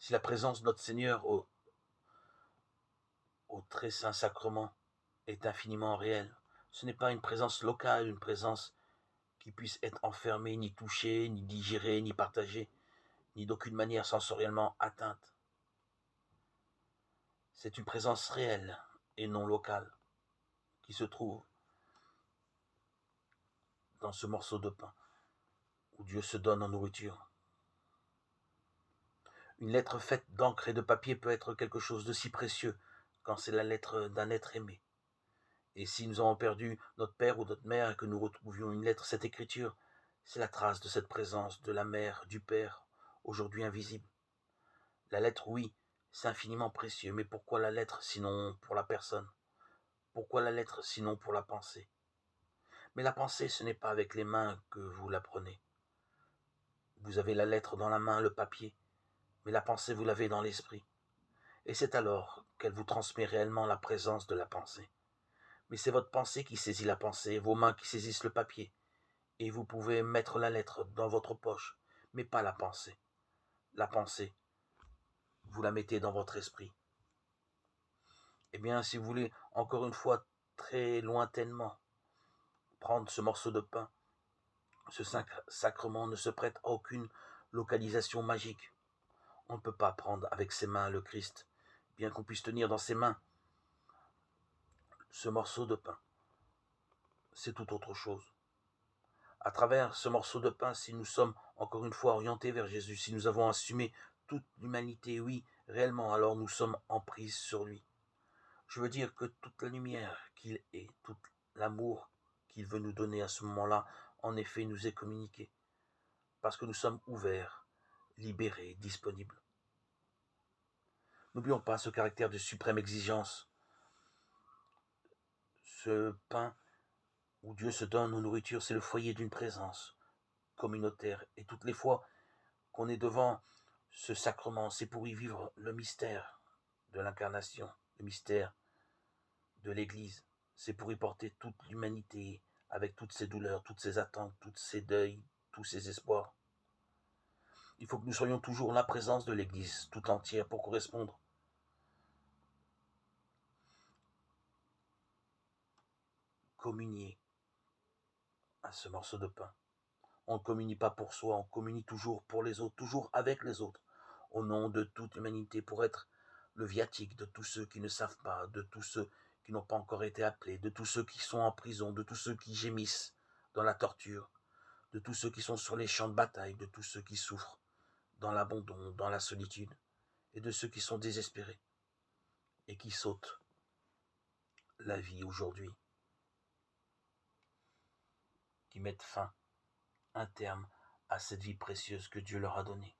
Si la présence de notre Seigneur au très saint sacrement est infiniment réelle, ce n'est pas une présence locale, une présence qui puisse être enfermée, ni touchée, ni digérée, ni partagée, ni d'aucune manière sensoriellement atteinte. C'est une présence réelle et non locale qui se trouve dans ce morceau de pain où Dieu se donne en nourriture. Une lettre faite d'encre et de papier peut être quelque chose de si précieux quand c'est la lettre d'un être aimé. Et si nous avons perdu notre père ou notre mère et que nous retrouvions une lettre, cette écriture, c'est la trace de cette présence de la mère, du père, aujourd'hui invisible. La lettre, oui, c'est infiniment précieux, mais pourquoi la lettre sinon pour la personne? Pourquoi la lettre sinon pour la pensée? Mais la pensée, ce n'est pas avec les mains que vous la prenez. Vous avez la lettre dans la main, le papier, mais la pensée, vous l'avez dans l'esprit. Et c'est alors qu'elle vous transmet réellement la présence de la pensée. Mais c'est votre pensée qui saisit la pensée, vos mains qui saisissent le papier. Et vous pouvez mettre la lettre dans votre poche, mais pas la pensée. La pensée, vous la mettez dans votre esprit. Eh bien, si vous voulez, encore une fois, très lointainement, prendre ce morceau de pain, ce sacrement ne se prête à aucune localisation magique. On ne peut pas prendre avec ses mains le Christ, bien qu'on puisse tenir dans ses mains ce morceau de pain. C'est tout autre chose. À travers ce morceau de pain, si nous sommes encore une fois orientés vers Jésus, si nous avons assumé toute l'humanité, oui, réellement, alors nous sommes en prise sur lui. Je veux dire que toute la lumière qu'il est, tout l'amour qu'il veut nous donner à ce moment-là, en effet, nous est communiqué. Parce que nous sommes ouverts, libérés, disponibles. N'oublions pas ce caractère de suprême exigence. Ce pain où Dieu se donne aux nourritures, c'est le foyer d'une présence communautaire. Et toutes les fois qu'on est devant ce sacrement, c'est pour y vivre le mystère de l'incarnation, le mystère de l'Église. C'est pour y porter toute l'humanité avec toutes ses douleurs, toutes ses attentes, tous ses deuils, tous ses espoirs. Il faut que nous soyons toujours la présence de l'Église tout entière pour correspondre communier à ce morceau de pain. On ne communie pas pour soi, on communie toujours pour les autres, toujours avec les autres, au nom de toute l'humanité, pour être le viatique de tous ceux qui ne savent pas, de tous ceux qui n'ont pas encore été appelés, de tous ceux qui sont en prison, de tous ceux qui gémissent dans la torture, de tous ceux qui sont sur les champs de bataille, de tous ceux qui souffrent dans l'abandon, dans la solitude, et de ceux qui sont désespérés et qui sautent la vie aujourd'hui, qui mettent fin, un terme à cette vie précieuse que Dieu leur a donnée.